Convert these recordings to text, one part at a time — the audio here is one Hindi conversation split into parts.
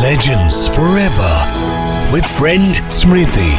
Legends Forever with friend Smriti।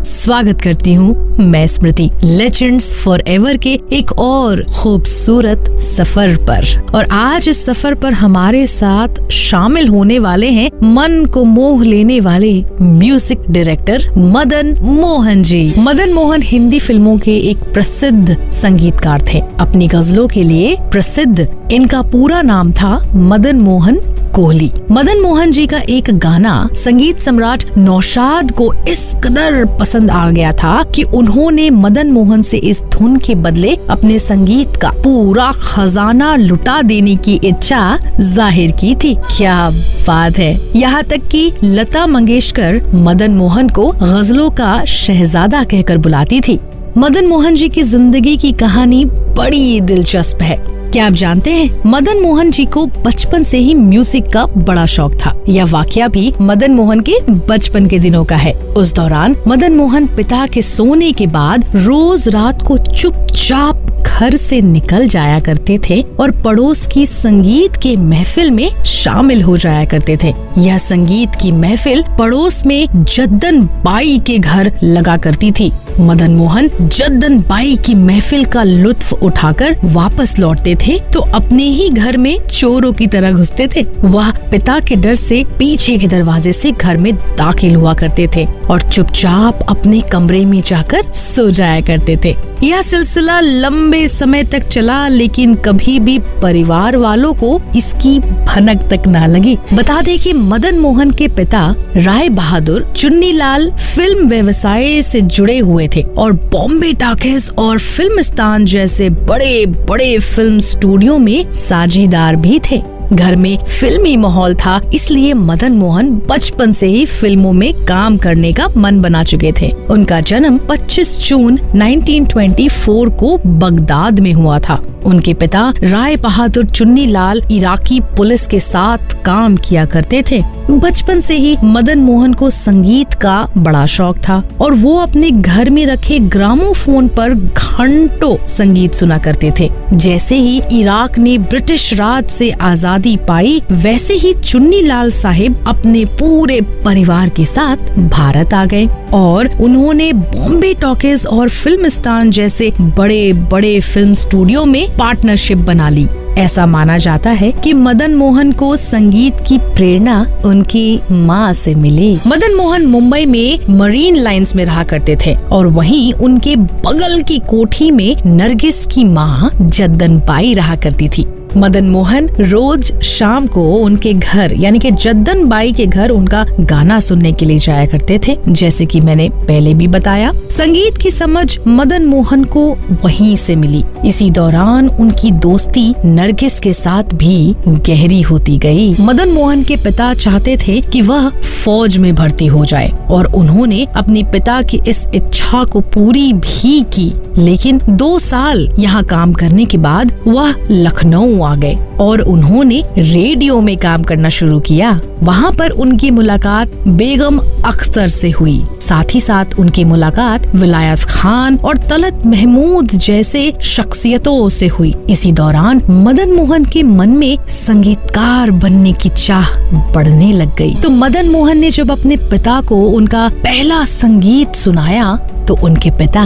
स्वागत करती हूँ मैं स्मृति लेजेंड्स फॉरएवर के एक और खूबसूरत सफर पर। और आज इस सफर पर हमारे साथ शामिल होने वाले हैं मन को मोह लेने वाले म्यूजिक डायरेक्टर मदन मोहन जी। मदन मोहन हिंदी फिल्मों के एक प्रसिद्ध संगीतकार थे। अपनी गजलों के लिए प्रसिद्ध इनका पूरा नाम था मदन मोहन कोहली। मदन मोहन जी का एक गाना संगीत सम्राट नौशाद को इस कदर पसंद आ गया था कि उन्होंने मदन मोहन से इस धुन के बदले अपने संगीत का पूरा खजाना लुटा देने की इच्छा जाहिर की थी। क्या बात है। यहाँ तक कि लता मंगेशकर मदन मोहन को गजलों का शहजादा कहकर बुलाती थी। मदन मोहन जी की जिंदगी की कहानी बड़ी दिलचस्प है। क्या आप जानते हैं मदन मोहन जी को बचपन से ही म्यूजिक का बड़ा शौक था। यह वाकया भी मदन मोहन के बचपन के दिनों का है। उस दौरान मदन मोहन पिता के सोने के बाद रोज रात को चुपचाप घर से निकल जाया करते थे और पड़ोस की संगीत के महफिल में शामिल हो जाया करते थे। यह संगीत की महफिल पड़ोस में जद्दन बाई के घर लगा करती थी। मदन मोहन जद्दन बाई की महफिल का लुत्फ उठाकर वापस लौटते थे तो अपने ही घर में चोरों की तरह घुसते थे। वह पिता के डर से पीछे के दरवाजे से घर में दाखिल हुआ करते थे और चुपचाप अपने कमरे में जाकर सो जाया करते थे। यह सिलसिला लंबे समय तक चला, लेकिन कभी भी परिवार वालों को इसकी भनक तक ना लगी। बता दें कि मदन मोहन के पिता राय बहादुर चुन्नीलाल फिल्म व्यवसाय से जुड़े हुए थे और बॉम्बे टॉकीज और फिल्मिस्तान जैसे बड़े बड़े फिल्म स्टूडियो में साझीदार भी थे। घर में फिल्मी माहौल था, इसलिए मदन मोहन बचपन से ही फिल्मों में काम करने का मन बना चुके थे। उनका जन्म 25 जून 1924 को बगदाद में हुआ था। उनके पिता राय बहादुर चुन्नीलाल इराकी पुलिस के साथ काम किया करते थे। बचपन से ही मदन मोहन को संगीत का बड़ा शौक था और वो अपने घर में रखे ग्रामोफोन पर घंटों संगीत सुना करते थे। जैसे ही इराक ने ब्रिटिश राज से आजादी पाई, वैसे ही चुन्नीलाल साहिब अपने पूरे परिवार के साथ भारत आ गए और उन्होंने बॉम्बे टॉकीज और फिल्मिस्तान जैसे बड़े बड़े फिल्म स्टूडियो में पार्टनरशिप बना ली। ऐसा माना जाता है कि मदन मोहन को संगीत की प्रेरणा उनकी माँ से मिली। मदन मोहन मुंबई में मरीन लाइंस में रहा करते थे और वहीं उनके बगल की कोठी में नरगिस की माँ जद्दन बाई रहा करती थी। मदन मोहन रोज शाम को उनके घर यानी कि जद्दन बाई के घर उनका गाना सुनने के लिए जाया करते थे। जैसे कि मैंने पहले भी बताया, संगीत की समझ मदन मोहन को वहीं से मिली। इसी दौरान उनकी दोस्ती नरगिस के साथ भी गहरी होती गई। मदन मोहन के पिता चाहते थे कि वह फौज में भर्ती हो जाए और उन्होंने अपने पिता की इस इच्छा को पूरी भी की, लेकिन 2 साल यहाँ काम करने के बाद वह लखनऊ आ गए और उन्होंने रेडियो में काम करना शुरू किया। वहाँ पर उनकी मुलाकात बेगम अख्तर से हुई। साथ ही साथ उनकी मुलाकात विलायत खान और तलत महमूद जैसे शख्सियतों से हुई। इसी दौरान मदन मोहन के मन में संगीतकार बनने की चाह बढ़ने लग गई। तो मदन मोहन ने जब अपने पिता को उनका पहला संगीत सुनाया तो उनके पिता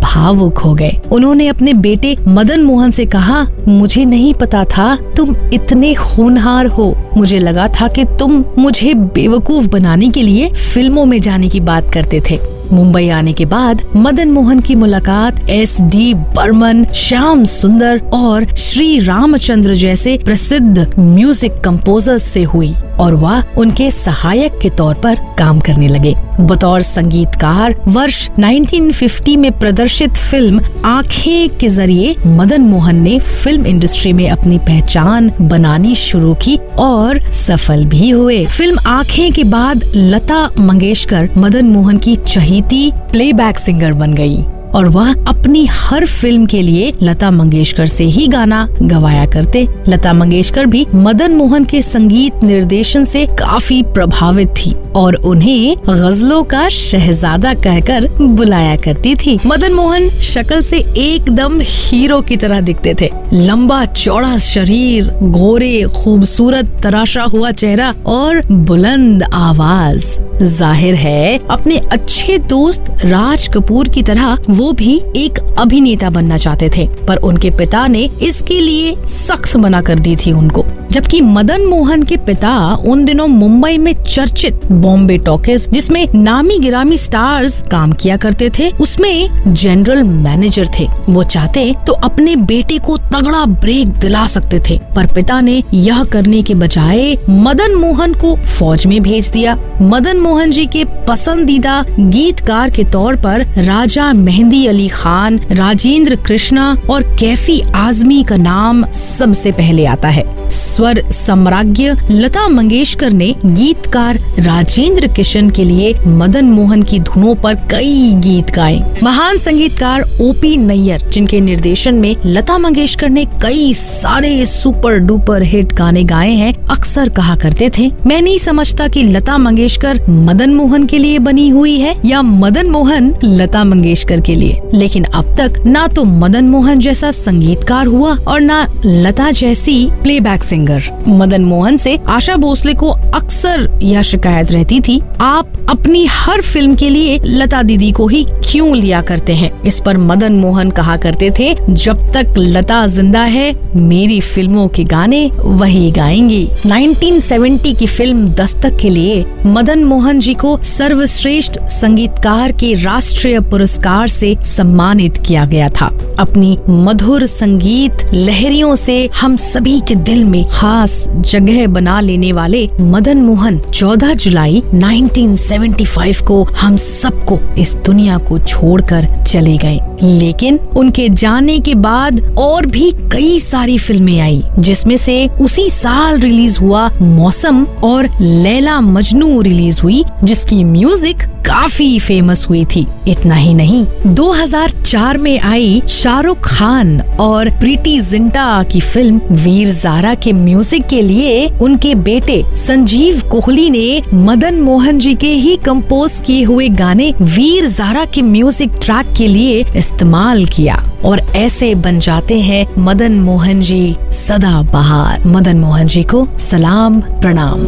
भावुक हो गए। उन्होंने अपने बेटे मदन मोहन से कहा, मुझे नहीं पता था तुम इतने होनहार हो। मुझे लगा था कि तुम मुझे बेवकूफ बनाने के लिए फिल्मों में जाने की बात करते थे। मुंबई आने के बाद मदन मोहन की मुलाकात SD बर्मन, श्याम सुंदर और श्री रामचंद्र जैसे प्रसिद्ध म्यूजिक कंपोजर्स से हुई और वह उनके सहायक के तौर पर काम करने लगे। बतौर संगीतकार वर्ष 1950 में प्रदर्शित फिल्म आँखें के जरिए मदन मोहन ने फिल्म इंडस्ट्री में अपनी पहचान बनानी शुरू की और सफल भी हुए। फिल्म आँखें के बाद लता मंगेशकर मदन मोहन की चहीती प्लेबैक सिंगर बन गई और वह अपनी हर फिल्म के लिए लता मंगेशकर से ही गाना गवाया करते। लता मंगेशकर भी मदन मोहन के संगीत निर्देशन से काफी प्रभावित थी और उन्हें गजलों का शहजादा कहकर बुलाया करती थी। मदन मोहन शक्ल से एकदम हीरो की तरह दिखते थे। लंबा चौड़ा शरीर, गोरे खूबसूरत तराशा हुआ चेहरा और बुलंद आवाज। जाहिर है अपने अच्छे दोस्त राज कपूर की तरह वो भी एक अभिनेता बनना चाहते थे, पर उनके पिता ने इसके लिए सख्त मना कर दी थी उनको। जबकि मदन मोहन के पिता उन दिनों मुंबई में चर्चित बॉम्बे टॉकीज, जिसमें नामी गिरामी स्टार्स काम किया करते थे, उसमें जनरल मैनेजर थे। वो चाहते तो अपने बेटे को तगड़ा ब्रेक दिला सकते थे, पर पिता ने यह करने के बजाय मदन मोहन को फौज में भेज दिया। मदन मोहन जी के पसंदीदा गीतकार के तौर पर राजा मेहंदी अली खान, राजेंद्र कृष्णा और कैफी आजमी का नाम सबसे पहले आता है। स्वर सम्राज्ञ लता मंगेशकर ने गीतकार राजेंद्र किशन के लिए मदन मोहन की धुनों पर कई गीत गाए। महान संगीतकार ओपी नैयर, जिनके निर्देशन में लता मंगेशकर ने कई सारे सुपर डुपर हिट गाने गाए हैं, अक्सर कहा करते थे, मैं नहीं समझता कि लता मंगेशकर मदन मोहन के लिए बनी हुई है या मदन मोहन लता मंगेशकर के लिए। लेकिन अब तक ना तो मदन मोहन जैसा संगीतकार हुआ और ना लता जैसी प्लेबैक सिंगर। मदन मोहन से आशा भोसले को अक्सर यह शिकायत रहती थी, आप अपनी हर फिल्म के लिए लता दीदी को ही क्यों लिया करते हैं। इस पर मदन मोहन कहा करते थे, जब तक लता जिंदा है मेरी फिल्मों के गाने वही गाएंगी। 1970 की फिल्म दस्तक के लिए मदन मोहन जी को सर्वश्रेष्ठ संगीतकार के राष्ट्रीय पुरस्कार से सम्मानित किया गया था। अपनी मधुर संगीत लहरियों से हम सभी के दिल में खास जगह बना लेने वाले मदन मोहन 14 जुलाई 1975 को हम सबको इस दुनिया को छोड़कर चले गए। लेकिन उनके जाने के बाद और भी कई सारी फिल्में आई, जिसमें से उसी साल रिलीज हुआ मौसम और लैला मजनू रिलीज हुई, जिसकी म्यूजिक काफी फेमस हुई थी। इतना ही नहीं, 2004 में आई शाहरुख खान और प्रीति जिंटा की फिल्म वीर ज़ारा के म्यूजिक के लिए उनके बेटे संजीव कोहली ने मदन मोहन जी के ही कंपोज किए हुए गाने वीर ज़ारा के म्यूजिक ट्रैक के लिए इस्तेमाल किया। और ऐसे बन जाते हैं मदन मोहन जी सदा बहार। मदन मोहन जी को सलाम प्रणाम।